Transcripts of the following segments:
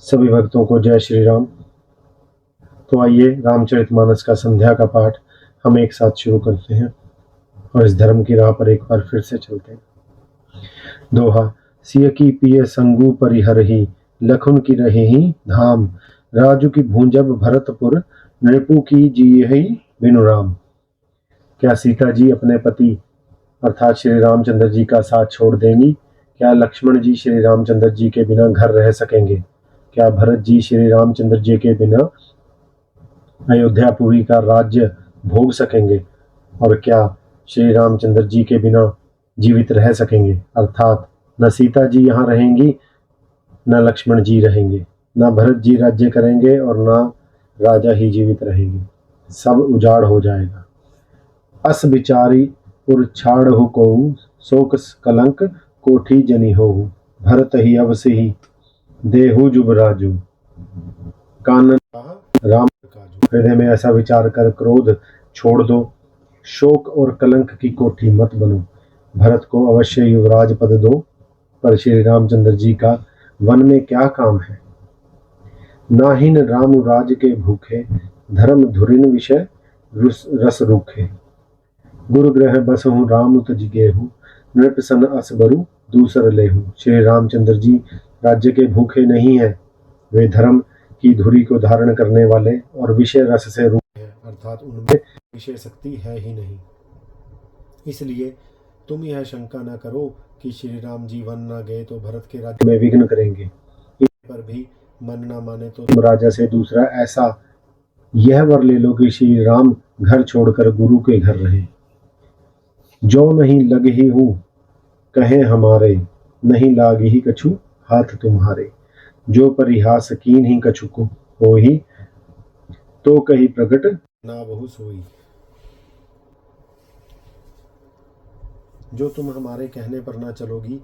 सभी भक्तों को जय श्री राम। तो आइए रामचरितमानस का संध्या का पाठ हम एक साथ शुरू करते हैं और इस धर्म की राह पर एक बार फिर से चलते हैं। दोहा। सिय की पिय संगु परिहरहि, लखुन की रहेहि धाम। राजू की भूंजब भरतपुर, नृपु की जियहि बिनु राम। क्या सीता जी अपने पति अर्थात श्री रामचंद्र जी का साथ छोड़ देंगी? क्या लक्ष्मण जी श्री रामचंद्र जी के बिना घर रह सकेंगे? क्या भरत जी श्री रामचंद्र जी के बिना अयोध्यापुरी का राज्य भोग सकेंगे? और क्या श्री रामचंद्र जी के बिना जीवित रह सकेंगे? अर्थात न सीता जी यहाँ रहेंगी, न लक्ष्मण जी रहेंगे, न भरत जी राज्य करेंगे और न राजा ही जीवित रहेंगे। सब उजाड़ हो जाएगा। अस बिचारी उर छाड़हु कोहु, शोक कलंक कोठी जनी होहु। भरत ही अवसि देहु जुबराजू, कानन राम काजू। हृदय में ऐसा विचार कर क्रोध छोड़ दो, शोक और कलंक की कोठी मत बनो। भरत को अवश्य युवराज पद दो, पर श्री रामचंद्र जी का वन में क्या काम है? नाहिन राम राज के भूखे, धर्म धुरिन विषय रस रूखे। गुरु ग्रह बसहु राम तुझ गेहु, नृप सन असबरु दूसर लेहु। श्री रामचंद्र जी राज्य के भूखे नहीं है, वे धर्म की धुरी को धारण करने वाले और विषय रस से रूप है, अर्थात उनमें विषय शक्ति है ही नहीं। इसलिए तुम यह शंका न करो कि श्री राम जी वन न गए तो भरत के राज्य में विघ्न करेंगे। इस पर भी मन न माने तो तुम राजा से दूसरा ऐसा यह वर ले लो कि श्री राम घर छोड़कर गुरु के घर रहे। जो नहीं लग ही हूँ कहे हमारे, नहीं लाग ही कछु हाथ तुम्हारे। जो परिहास कीन ही कछु को हो ही, तो कही प्रकट ना बहु सोई। जो तुम हमारे कहने पर ना चलोगी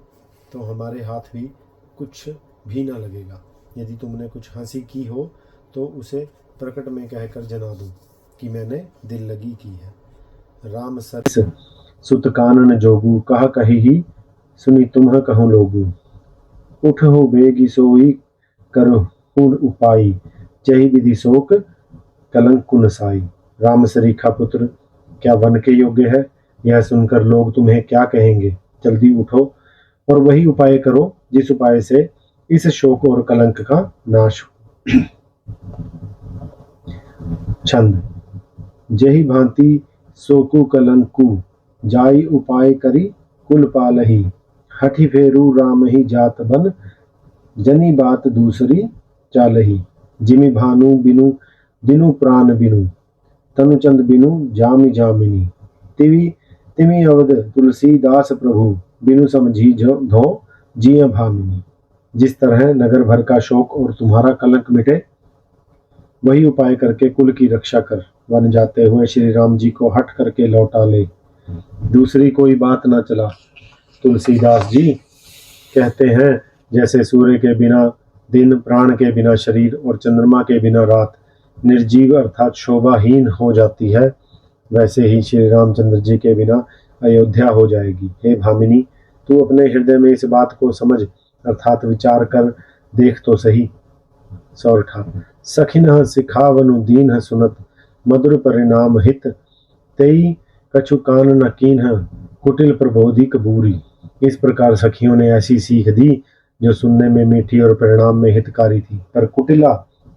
तो हमारे हाथ भी कुछ भी ना लगेगा। यदि तुमने कुछ हंसी की हो तो उसे प्रकट में कहकर जना दो कि मैंने दिल लगी की है। राम सरिस सुत कानन जोगू, कहा कही ही सुनी तुम्ह कहूँ लोगू। उठ हो बेगी सोई करहु उपाई, जही विधि शोक कलंक कुन साई। राम सरीखा पुत्र क्या वन के योग्य है? यह सुनकर लोग तुम्हें क्या कहेंगे? जल्दी उठो और वही उपाय करो जिस उपाय से इस शोक और कलंक का नाश हो। छंद। जही भांति शोकु कलंकु, जाई उपाय करी कुल पालही। हठी फेरू राम ही जात बन, जनी बात दूसरी चालही। जिमि भानु बिनु दिनु प्राण बिनु, तनुचंद बिनु जामि जामिनी। तिवि तिमि अवध तुलसीदास प्रभु, बिनु समझी धो जिय भामिनी। जिस तरह नगर भर का शोक और तुम्हारा कलंक मिटे, वही उपाय करके कुल की रक्षा कर वन जाते हुए श्री राम जी को हट करके लौटा ले। दूसरी कोई बात ना चला। तुलसीदास जी कहते हैं, जैसे सूर्य के बिना दिन, प्राण के बिना शरीर और चंद्रमा के बिना रात निर्जीव अर्थात शोभाहीन हो जाती है, वैसे ही श्री रामचंद्र जी के बिना अयोध्या हो जाएगी। हे भामिनी, तू अपने हृदय में इस बात को समझ अर्थात विचार कर देख तो सही। सौरठा। सखिन सिखावनु दीन सुनत, मधुर परिणाम हित। तेई कछु कान न कीन, कुटिल प्रबोधि कबूरी। इस प्रकार सखियों ने ऐसी सीख दी जो सुनने में मीठी और परिणाम में हितकारी थी, पर कुटिला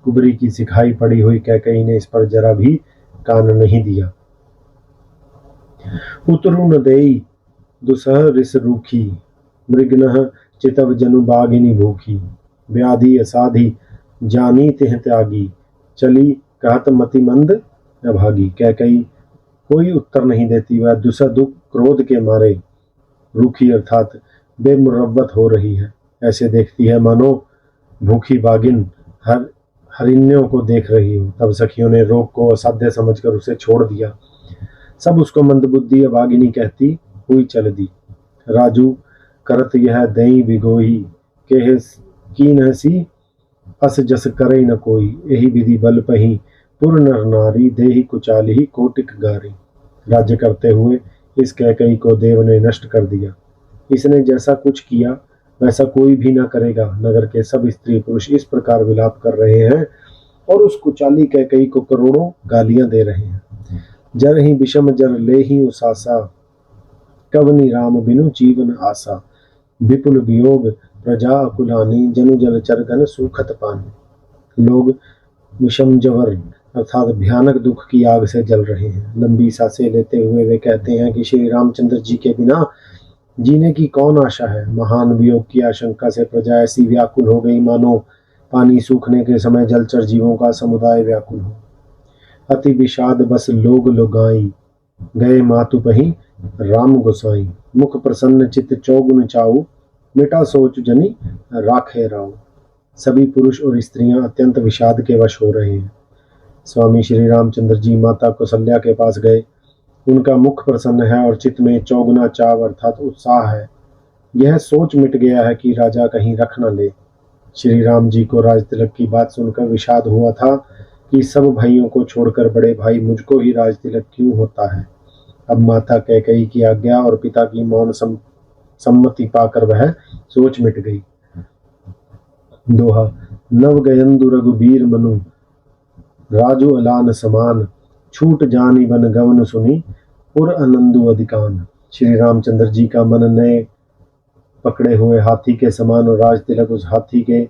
कुबरी की सिखाई पड़ी हुई कैकेयी ने इस पर जरा भी कान नहीं दिया। उतरु न देई दुसह रिस रूखी, मृगनः चितव जनु बागिनी भूखी। व्याधि असाधी जानी तिह त्यागी, चली कहत मति मंद अभागी। कैकेयी कोई उत्तर नहीं देती, वह दुसह दुख क्रोध के मारे रूखी अर्थात बेमुरव्वत हो रही है। ऐसे देखती है मानो भूखी बागिन हरिणियों को देख रही हो। तब सखियों ने रोग को असाध्य समझकर उसे छोड़ दिया। सब उसको मंदबुद्धि अभागिनी कहती हुई चल दी। राजू करत यह दई बिगोही, के कीन सी अस जस करे न कोई। यही विधि बल पही पुर नर नारी, देही कुचाली कोटिक गारी। राज्य करते हुए इस कैकेयी को देव ने नष्ट कर दिया। इसने जैसा कुछ किया वैसा कोई भी ना करेगा। नगर के सब स्त्री पुरुष इस प्रकार विलाप कर रहे हैं और उस कुचाली कैकई को करोड़ों गालियां दे रहे हैं। जर ही विषम जर ले ही उसासा, कवनि राम बिनु जीवन आसा। विपुल वियोग प्रजा अकुलानी, जनु जल चरगन सूखत पानी। लोग विषम जवर अर्थात भयानक दुख की आग से जल रहे हैं। लंबी सांसें लेते हुए वे कहते हैं कि श्री रामचंद्र जी के बिना जीने की कौन आशा है। महान वियोग की आशंका से प्रजा ऐसी व्याकुल हो गई मानो पानी सूखने के समय जलचर जीवों का समुदाय व्याकुल हो। अति विषाद बस लोग लुगाई, गए मातु पही राम गोसाई। मुख प्रसन्न चित चौगुन चाऊ, मिटा सोच जनी राखे राव। सभी पुरुष और स्त्रियां अत्यंत विषाद के वश हो रहे हैं। स्वामी श्री रामचंद्र जी माता कौशल्या के पास गए। उनका मुख प्रसन्न है और चित्त में चौगुना चाव अर्थात उत्साह है। यह सोच मिट गया है कि राजा कहीं रख न ले। श्री राम जी को राज तिलक की बात सुनकर विषाद हुआ था कि सब भाइयों को छोड़कर बड़े भाई मुझको ही राज तिलक क्यों होता है। अब माता कैकेयी की आज्ञा और पिता की मौन सम्मति पाकर वह सोच मिट गई। दोहा। नव गयंदु रघुबीर मनु, राजू अलान समान। छूट जानी बन गवन सुनी, पुर आनंदु अधिकान। श्री रामचंद्र जी का मन नए पकड़े हुए हाथी के समान और राज तिलक उस हाथी के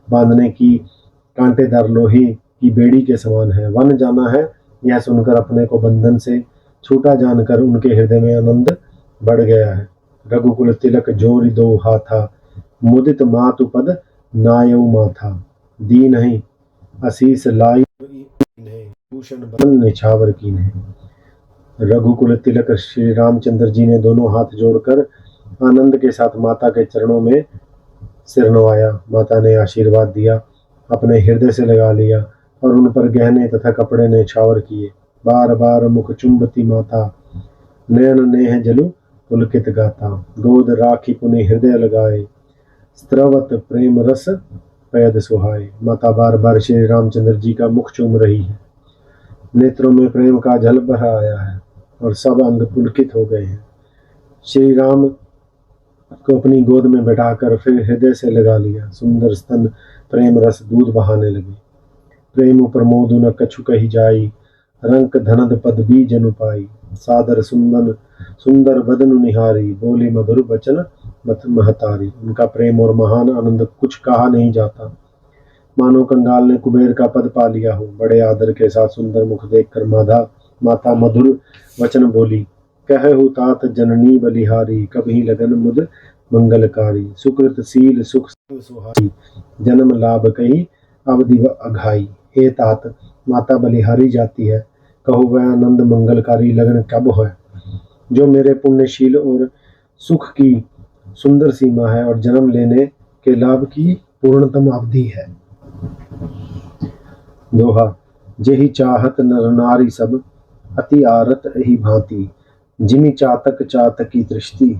बांधने की कांटेदार लोहे की बेड़ी के समान है। वन जाना है यह सुनकर अपने को बंधन से छूटा जानकर उनके हृदय में आनंद बढ़ गया है। रघुकुल तिलक जोरि दो हाथा, मुदित मातु पद नायऊ माथा। दी नहीं आशीष लाई, भूषण बन निछावर कीन्हे। रघुकुल तिलक श्री रामचंद्र जी ने दोनों हाथ जोड़कर आनंद के साथ माता के चरणों में सिर नवाया। माता ने आशीर्वाद दिया, अपने हृदय से लगा लिया और उन पर गहने तथा कपड़े ने छावर किए। बार बार मुख चुंबती माता, नयन नेह जलु पुलकित गाता। गोद राखी पुनि हृदय लगाए, स्त्रवत प्रेम रस पैद सुहाए। माता बार बार श्री रामचंद्र जी का मुख चूम रही है। नेत्रों में प्रेम का जल भर आया है और सब अंग पुलकित हो गए हैं। श्री राम को अपनी गोद में बैठाकर फिर हृदय से लगा लिया। सुंदर स्तन प्रेम रस दूध बहाने लगे। प्रेम प्रमोद न कछु कही जाई, रंक धनद पद भी जनु पाई। सादर सुंदर बदन निहारी, बोली मधुर बचन मत महतारी। उनका प्रेम और महान आनंद कुछ कहा नहीं जाता, मानो कंगाल ने कुबेर का पद पा लिया हो। बड़े आदर के साथ सुंदर मुख देखकर माता मधुर वचन बोली, कहु तात जननी बलिहारी, कभी लगन मुद मंगलकारी। सुकृत सील सुख सुहाई, जन्म लाभ कही अवधि अघाई। हे तात, माता बलिहारी जाती है, कहो वह आनंद मंगलकारी लगन कब है। जो मेरे पुण्यशील और सुख की सुंदर सीमा है और जन्म लेने के लाभ की पूर्णतम अवधि है। दोहा। जेहि चाहत नर नारी सब, अति आरत एहि भांति। जिमि चातक चातकी दृष्टि,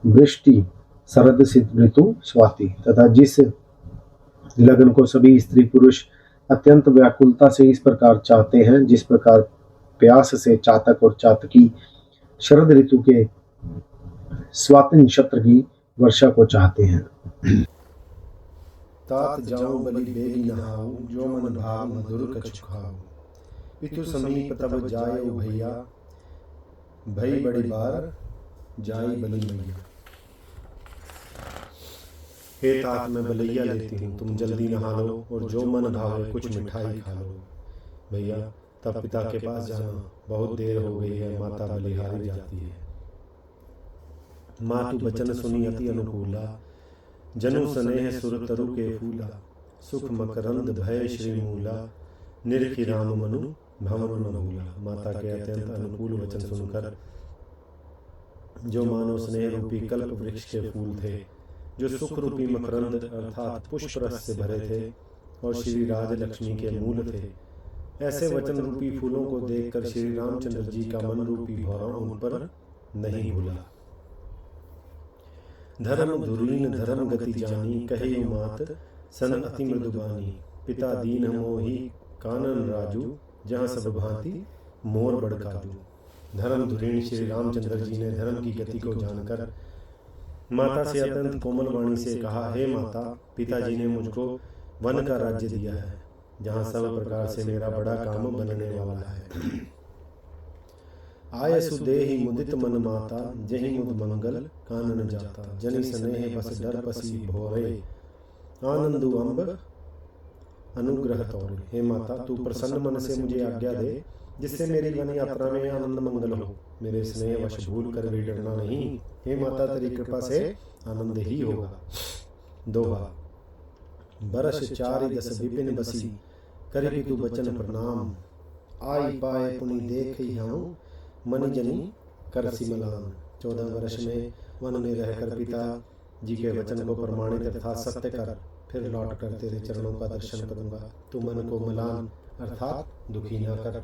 वृष्टि शरद सित ऋतु स्वाति। तथा जिस लगन को सभी स्त्री पुरुष अत्यंत व्याकुलता से इस प्रकार चाहते हैं जिस प्रकार प्यास से चातक और चातकी शरद ऋतु के स्वाति नक्षत्र की वर्षा को चाहते हैं। तात जाऊं बलि बेगी नहाऊं, जो मन भाव मधुर कछु खाऊं। पितु समीप तब जायो भैया, भई बड़ी बार जाई बलि मैया। हे तात, मैं बलैया लेती हूँ, तुम जल्दी नहा लो और जो मन भावे कुछ मिठाई खा लो। भैया, तब पिता के पास जाना, बहुत देर हो गई है, माता बलिहारी जाती है। मातु बचन सुनी अति अनुकूला, जनु स्नेह सुर तरु के फूला। सुख मकरंद भय श्री मूला, निरखी राम मनु भवन न भूला। माता के अत्यंत अनुकूल वचन सुनकर जो मानो स्नेह रूपी कल्प वृक्ष के फूल थे, जो सुख रूपी मकरंद अर्थात पुष्प रस से भरे थे और श्री राज लक्ष्मी के मूल थे, ऐसे वचन रूपी फूलों को देखकर श्री रामचंद्र जी का मन रूपी भौरा उन पर नहीं भूला। धर्म धुरीन धर्म गति जानी, कहे मात सन अति मृदुबानी। पिता दीन मोहि कानन राजू, जहाँ सब भांति मोर बड़काजू। धर्म धुरीन श्री रामचंद्र जी ने धर्म की गति को जानकर माता से अत्यंत कोमल वाणी से कहा, हे माता, पिताजी ने मुझको वन का राज्य दिया है, जहाँ सब प्रकार से मेरा बड़ा काम बनने वाला है। आय सुदेहि मुदित मन माता, जहि मुद मंगल कानन जाता। जनि स्नेह बस डर पसी भोरे, आनंदु अम्ब अनुग्रह तोरे। हे माता, तू प्रसन्न मन से मुझे आज्ञा दे, जिससे मेरी वन यात्रा में आनंद मंगल हो। मेरे स्नेह वश भूल कर भी डरना नहीं। हे माता, तेरी कृपा से आनंद ही होगा। दोहा। बरस चारि दस विपिन बसी, करि तू बचन प्रणाम। आई पाए पुनि देख हूँ, मन जनी कर सिमलान। 14 वर्ष में वन में रहकर पिता जी के वचन को प्रमाणित अर्थात सत्य कर, फिर लौट कर तेरे चरणों का दर्शन करूंगा। तू मन को मलान अर्थात दुखी न कर।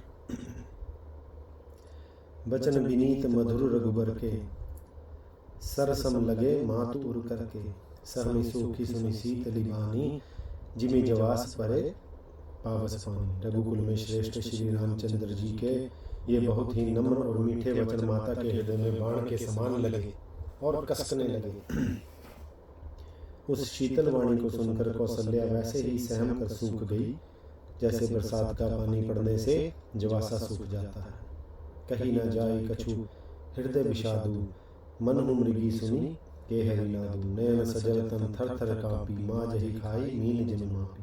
वचन विनीत मधुर रघुबर के, सरसम लगे मातु उर करके। सहमी सूखी सुनी शीतली बानी, जिमी जवास परे पावस पानी। रघुकुल में श्रेष्ठ श्री रामचंद्र जी के ये बहुत ही नम्र और मीठे वचन माता के हृदय में बाण के समान लगे और कसकने लगे। उस शीतल वाणी को सुनकर कौशल्या वैसे ही सहम कर सूख गई, जैसे बरसात का पानी पड़ने से जवासा सूख जाता है। कहीं न जाई कछु हृदय विषादु, मन मृगी सुनी के हरि नादु। नयन सजल तन थर थर कांपी, माँ जही खाई मीन जन मापी।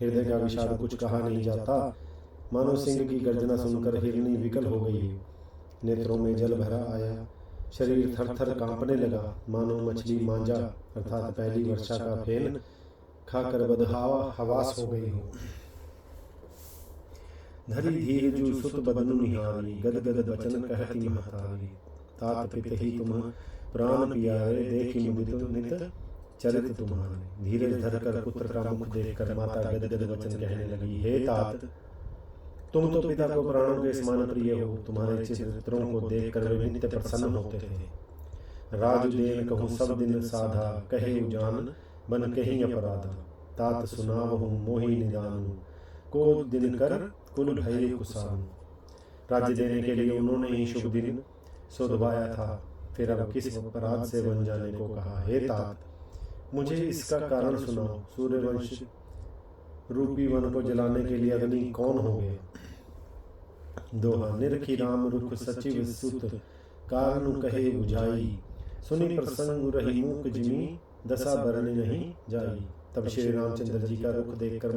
हृदय का विषाद कुछ कहा नहीं जाता। मानो सिंह की गर्जना सुनकर हिरनी विकल हो गई। नेत्रों में जल भरा आया, शरीर थर थर कांपने लगा, मानो मछली मांजा अर्थात पहली वर्षा का फेन खाकर बदहावा हवास हो गई हो। धरी धीर जू सुत बदनु निहारी, गद गद बचन कहती महतारी। तात पित ही तुम प्राण पियारे, देखी मुदित नित चरित तुम्हारे। धीरज धर कर पुत्र का मुख देखकर माता गद गद वचन कहने लगी, हे तात, तुम तो पिता को प्राणों के समान प्रिय हो। तुम्हारे चित्रों को देखकर वे नित्य प्रसन्न होते थे। राजुदेन कहूँ सब दिन साधा, कहे उजान बन कहीं अपराधा। तात सुनावहु मोहि निदानु, को दिन कर कुल भय कुसानु। राज्य देने के लिए उन्होंने ही शुभ दिन सोधवाया था, फिर अब किस अपराध से बन जाने को कहा। हे तात, मुझे इसका कारण सुनाओ। सूर्यवंश रूपी वन को जलाने के लिए अग्नि कौन हो गया। दोहा। निरखी राम रुख सचिव सुत, कारण कहे बुझाई। सुनी प्रसंग रही मूक जिमी, दशा बरने नहीं जाई। तब श्री रामचंद्र जी का रुख देखकर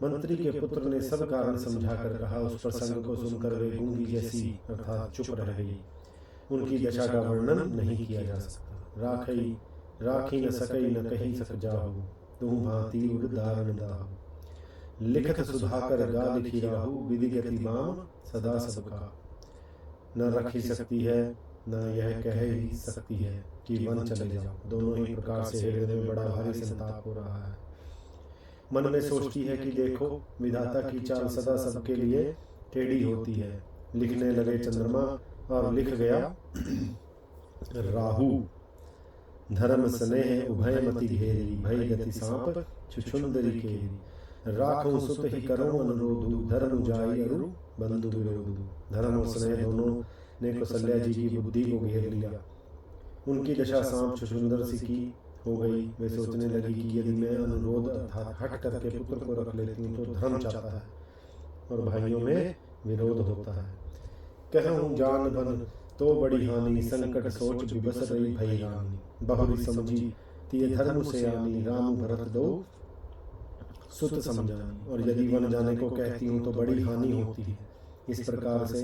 मंत्री के पुत्र ने सब कारण समझाकर कहा। उस प्रसंग को सुनकर वे गूंगी जैसी अर्थात चुप रह गई। उनकी दशा का वर्णन नहीं किया जा सकता। राखी न सकई न कही सक जाहु, तुम भांति उड़ दारण दाहु। लिखत सुधाकर गा लिखी राहु, विधि गति बाम सदा सबका। न रखी सकती है न यह कह ही सकती है कि वन चले जाओ। दोनों ही प्रकार से हृदय में बड़ा भारी संताप हो रहा है। मन में सोचती है कि देखो, विधाता की चाल सदा सबके लिए टेढ़ी होती है। लिखने लगे चंद्रमा और लिख गया राहु। धर्म स्नेह उभय मति घेरी, भय गति सांप छुछुंदरी केरी। राखूं सुत ही करूं अनुरोधु, धर्म जाई अरु बंधु विरोधु। धर्म और स्नेह दोनों ने कौशल्या जी की बुद्धि को घेर लिया। उनकी दशा सांप छुछुंदर सी की हो गई। वे सोचने लगी कि यदि मैं अनुरोध अर्थात हट करके पुत्र को रख लेती हूँ तो धर्म चाहता है और भाइयों में विरोध होता है। कहूँ जान बन तो बड़ी हानि, संकट सोच विबस रही भई रानी। बहुरी समझी तिय धर्म से आनी, राम भरत दो सुत समझानी। और यदि वन जाने को कहती हूँ तो बड़ी हानि होती है। इस प्रकार से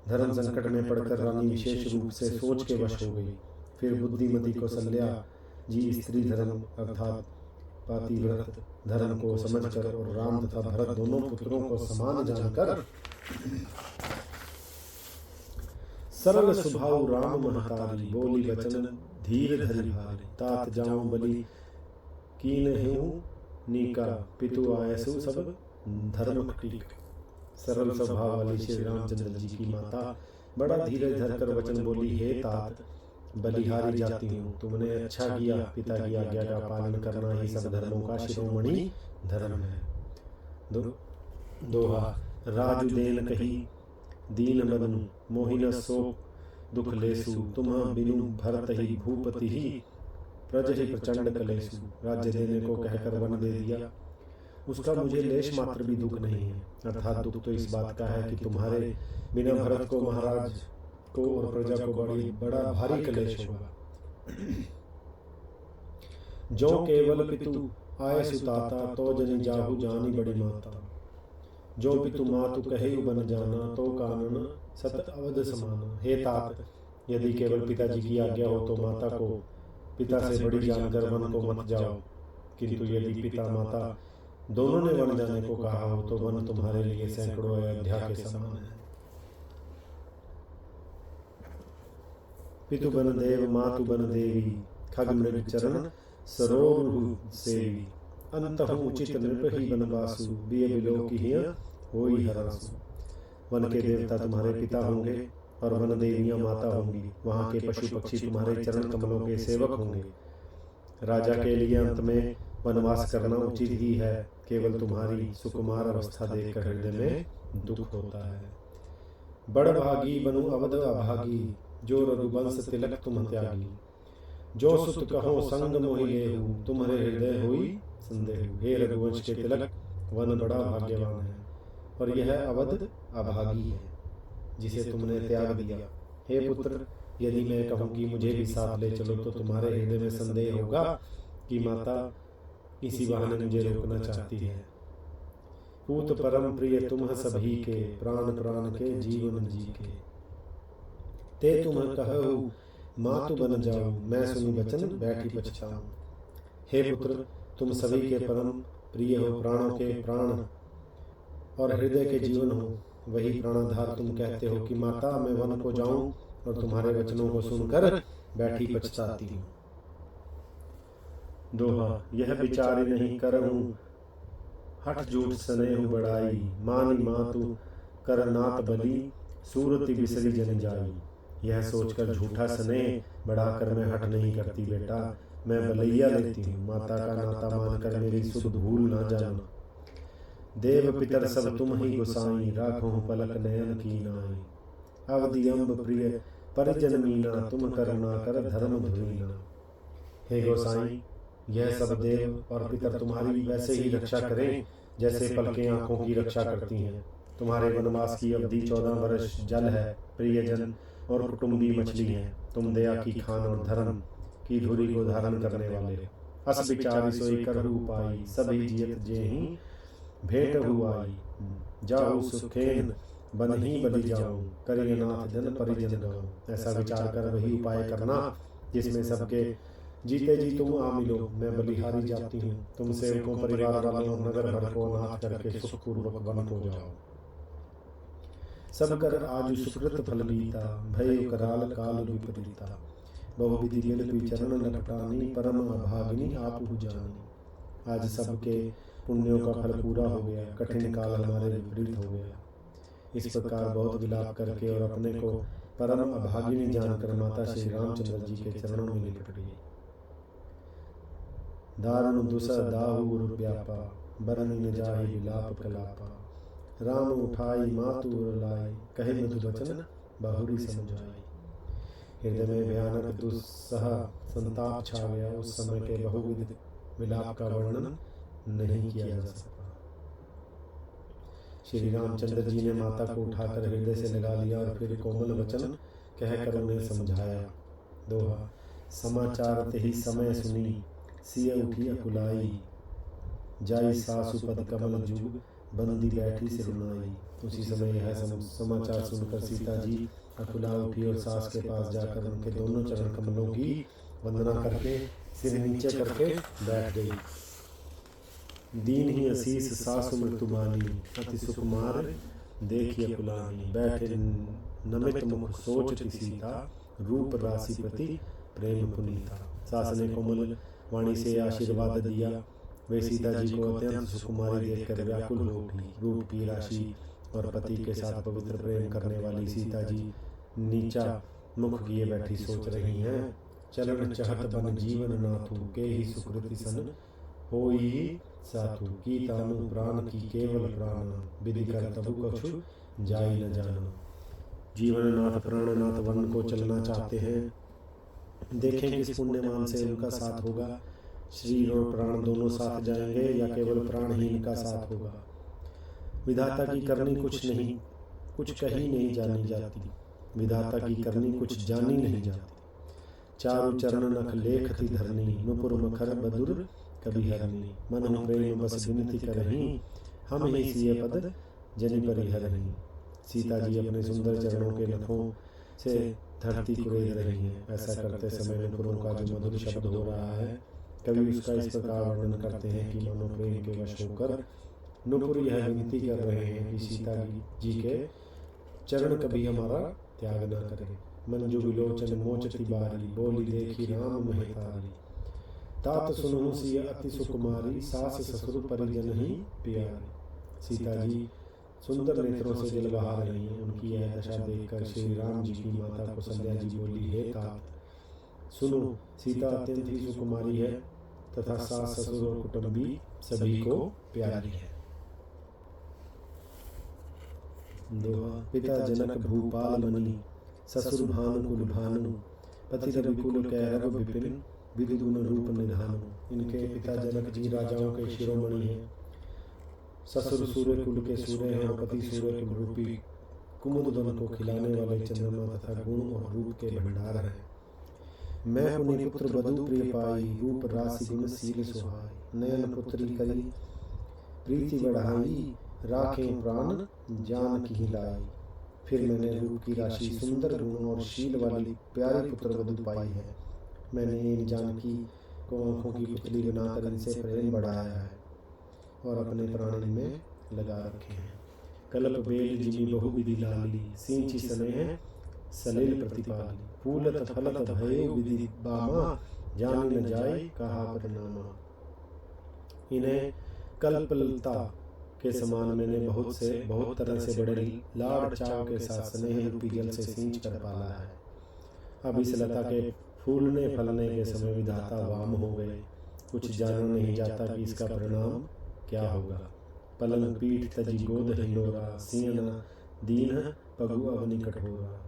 धर्म संकट में पड़कर रानी विशेष रूप से सोच के वश हो गई। फिर बुद्धिमती कौशल्या जी स्त्री धर्म अर्थात पातिव्रत धर्म को समझकर और राम तथा भरत दोनों पुत्रों को समान जानकर सरल स्वभाव राम महतारी, बोली वचन धीर धरि भारी। तात जाऊं बलि कीन हूँ नीका, पितु आयसु सब धर्म टीक। सरल स्वभाव वाली श्री रामचंद्र जी की माता बड़ा धीरज धरकर वचन बोली, हे तात, बलिहारी जाती हूँ। तुमने अच्छा किया, पिता की आज्ञा का पालन करना ही सब धर्मों का शिरोमणि धर्म है। दोहा। राजु देन कही दीन बदनु, मोहि न सो दुख लेसु तुम बिनु भरत ही भूपति ही प्रज ही प्रचंड कलेसु। राज्य देने को कहकर वन दे दिया, उसका मुझे लेश मात्र भी दुख नहीं है। अर्थात दुख तो इस बात का है कि तुम्हारे बिना भरत को, महाराज को और प्रजा को बड़ा भारी कलेश होगा। जो केवल पितु आय सुताता, तो जनि जाहु जानी बड़ी माता। जो पितु मातु कहे बन जाना, तो कानन सत अवध समाना। हे तात, यदि केवल पिताजी की आज्ञा हो तो माता को पिता से बड़ी जानकर वन को मत जाओ, किंतु यदि पिता माता दोनों ने वन जाने को कहा हो तो वन तुम्हारे लिए सैकड़ों अयोध्या के समान है। पितु बन देव मातु बन देवी, खग मृग चरण सरोरु सेवी। अंतहु उचित नृप ही बनवासु, बिय बिलो की होई हरासु। वन के देवता तुम्हारे पिता होंगे और वन देवियां माता होंगी। वहां के पशु पक्षी तुम्हारे चरण कमलों के सेवक होंगे। राजा के लिए अंत में वनवास करना उचित ही है। केवल तुम्हारी सुकुमार अवस्था देखकर हृदय में दुख होता है। बड़ भागी बनु अवध अभागी, जो रघुवंश तिलक तुम त्यागी। जो सुत कहो संग मोहि लेहु, तुम्हारे हृदय हुई संदेह। हे रघुवंश के तिलक, वन बड़ा भाग्यवान है और यह अवध अभागी है जिसे तुमने त्याग दिया। हे पुत्र, यदि मैं कहूँ कि मुझे भी साथ ले चलो तो तुम्हारे हृदय में संदेह होगा कि माता इसी बहाने मुझे रोकना चाहती है। पूत परम प्रिय तुम सभी के, प्राण प्राण के जीवन जी के। ते तुम कहु मातु बन जाऊं, मैं सुनी वचन बैठी पछताऊं। हे पुत्र, तुम सभी के परम प्रिय हो, प्राणों के प्राण और हृदय के जीवन हो। वही प्राणाधार तुम कहते हो कि माता मैं वन को जाऊं और तुम्हारे वचनों को सुनकर बैठी पछताती हूँ। दोहा, यह विचार नहीं करहूं हठ झूठ स्नेह बढ़ाई। मानी मातु कर नात बलि, सूरति बिसरी जन जाई। यह सोचकर झूठा स्नेह बढ़ाकर मैं हठ नहीं करती बेटा, मैं बलैया लेती हूँ। माता का नाता मानकर मेरी सुध भूल ना जाना। देव पितर सब तुम ही गोसाई, राखो पलक नयन की नाई। अवधि अम्ब प्रिय परिजन मीना, तुम करुणा कर धर्म धुरीना। हे गोसाई, यह सब देव और पितर तुम्हारी वैसे ही रक्षा करें जैसे पलकें आंखों की रक्षा करती हैं। तुम्हारे वनवास की अवधि 14 वर्ष जल है, प्रियजन और कुटुंबी मछली हैं। तुम दया की खान और धर्म की धुरी को धारण करने वाले। अस विचारी सोई करहु पाई, सभी जियत जेहि भेंट हुआई। जाहु सुखेन बन ही बलि जाऊं, करिय नाथ जन परिजन गाऊं। ऐसा विचार कर वही उपाय करना जिसमें सबके जीते जी तुम आ मिलो। मैं बलिहारी जाती हूँ, तुम सेवकों परिवार वालों नगर भर को अनाथ करके सुखपूर्वक वन को जाओ। सब कर आज सुकृत फल बीता, भय कराल काल विपरीता। बहुविधि बिन चरण लपटानी, परम अभागिनी आपहु जानी। आज सबके पुण्यों का फल पूरा हो गया, कठिन काल हमारे विपरीत हो गया। इस प्रकार बहुत विलाप करके और अपने को परम अभागिनी जानकर माता श्री रामचंद्र जी के चरणों में लिपट गई। दारुण दुसह दाहुर व्यापा, बरन न जाहि विलाप कलापा। राम उठाई मातु लाई, कहे मधु वचन बहुरी समझाई। हृदय में भयानक दुस्सह संताप छा गया। उस समय के बहुविध विलाप का वर्णन नहीं किया जा सकता। श्री रामचंद्र जी ने माता को उठाकर हृदय से लगा लिया और फिर कोमल वचन कहकर उन्हें समझाया। दोहा, समाचार ते ही समय सुनी, सिय उठी अकुलाई। जाई सासु पद कमल जुग, बंदी बैठी सिरुनाई। उसी समय यह समाचार सुनकर सीता जी अकुला उठी और सास के पास जाकर उनके दोनों चरण कमलों की वंदना करके सिर नीचे करके बैठ गई। दीन ही असीस सासु मृत्यु बानी, अति सुकुमार देखी अकुलानी। बैठे नमित मुख सोचती सीता, रूप राशि प्रति प्रेम पुनीता। सास ने कोमल वाणी से आशीर्वाद दिया। वे सीता जी को अत्यंत सुकुमारी देखकर व्याकुल हो उठी। रूप की राशि और पति के साथ पवित्र प्रेम करने वाली सीता जी नीचा मुख किए बैठी सोच रही हैं। चलन चहत बन जीवन नाथु, के ही सुकृति सन होई साथु। की तानु प्राण की केवल प्राण, विधि कर तबु कछु जाई न जाना। जीवननाथ प्राणनाथ वन को चलना चाहते हैं, देखें किस पुण्यमान से उनका साथ होगा। शरीर और प्राण दोनों साथ जाएंगे या केवल प्राण ही इनका साथ होगा। विधाता की करनी कुछ नहीं, कुछ कही नहीं जानी जाती। विधाता की करनी कुछ जानी नहीं जाती। चारु चरण नख लेख थी धरनी, नुपुर मखर बदुर कभी हरनी। मन प्रेम बस विनती करहीं, हम ही सिय पद जनि परिहरहीं। सीता जी अपने सुंदर चरणों के नखों से धरती कुरेद रही हैं। ऐसा करते समय नुपुरों का जो मधुर शब्द हो रहा है, कवि उसका इस प्रकार वर्णन करते हैं कि मनो प्रेम के वश होकर नुपुर यह विनती कर रहे हैं कि सीता जी के चरण कभी हमारा त्याग न करे। मंजू विलोचन मोचती बारी, बोली देखी राम महतारी। तात सुनहु सिय अति सुकुमारी, सास ससुर परिजन ही प्यारी। सीता जी सुंदर नेत्रों से जल बहा रही हैं। उनकी यह दशा देखकर श्री राम जी की माता कौशल्या जी बोली, हे तात सुनो, सीता अत्यंत ही सुकुमारी है तथा सास ससुर और कुटुंबी सभी को प्यारी है। दोहा। पिता जनक भूपाल मणि, ससुर भानु कुल भानु। पति रविकुल कह रघु विपिन, विधि गुण रूप निधानु। इनके पिता जनक जी राजाओं के शिरोमणि हैं। ससुर सूर्य कुल के सूर्य हैं और पति सूर्य कुल रूपी कुमुद वन को खिलाने वाले चंद्रमा तथा गुण और रूप के भंडार हैं। मैं पुनि पुत्र बधु प्रिय पाई, रूप राशि गुण शील सुहाई। नयन पुत्री करी प्रीति बढ़ाई, राखें प्राण जान की लाई। फिर मैंने रूप की राशि, सुंदर गुण और शील वाली प्यारी पुत्र वधु पाई है। मैंने इन जानकी को आंखों की पुतली बनाकर इनसे प्रेम बढ़ाया है और अपने प्राण में लगा रखे हैं। कल्प बेल जिमी बहु विधि लाली, सिंची स्नेह सलिल प्रतिपाली। फूलत फलत भयो विधि बामा, जानी न जाए कहा परिणामा। इन्हें कल्पलता के समान मैंने बहुत तरह से बड़े लाड़ चाव के साथ स्नेह रूपी जल से सींच कर पाला है। अब इस लता के फूलने फलने के समय विधाता वाम हो गए। कुछ जाना नहीं जाता कि इसका परिणाम क्या होगा। पलंग पीठ तजी गोद हिंडोरा, सीना दीन पगु अवनि कठोरा।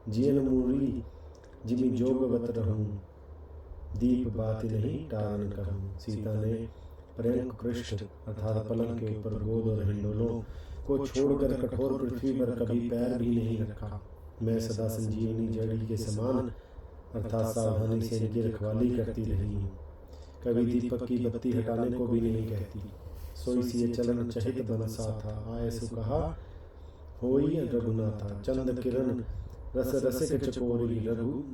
जियन मूरी जिमि जोगवत रहूं, दीप बाति नहीं टारन कहूं। सीता ने पर्यंक पृष्ठ अर्थात पलंग के ऊपर गोद और हिंडोलों को छोड़कर कठोर पृथ्वी पर कभी पैर भी नहीं रखा। मैं सदा संजीवनी जड़ी के समान अर्थात सावधानी से इनकी रखवाली करती रही हूँ। कभी दीपक की बत्ती हटाने को भी नहीं कहती। सोई सिय चलन चहित बनसा था, आए सु कहा होई रघुनाथा। चंद किरण रस रसिक चकोरी,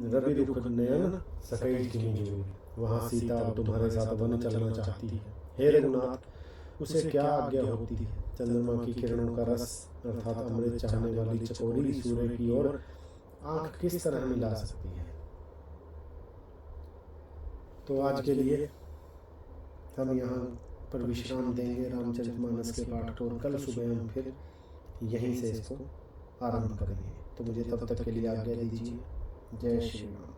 रवि रुख नयन सकैल किमि जोरी। वहाँ सीता अब तुम्हारे साथ वन चलना चाहती है। हे रघुनाथ, उसे क्या आज्ञा होती है। चंद्रमा की किरणों का रस अर्थात अमृत चाहने वाली चकोरी सूर्य की ओर आंख किस तरह मिला सकती है। तो आज के लिए हम यहाँ पर विश्राम देंगे रामचरितमानस के पाठ को, और कल सुबह हम फिर यहीं से इसको आरंभ करेंगे। तो मुझे तब तक के लिए आज्ञा दीजिए। जय श्री राम।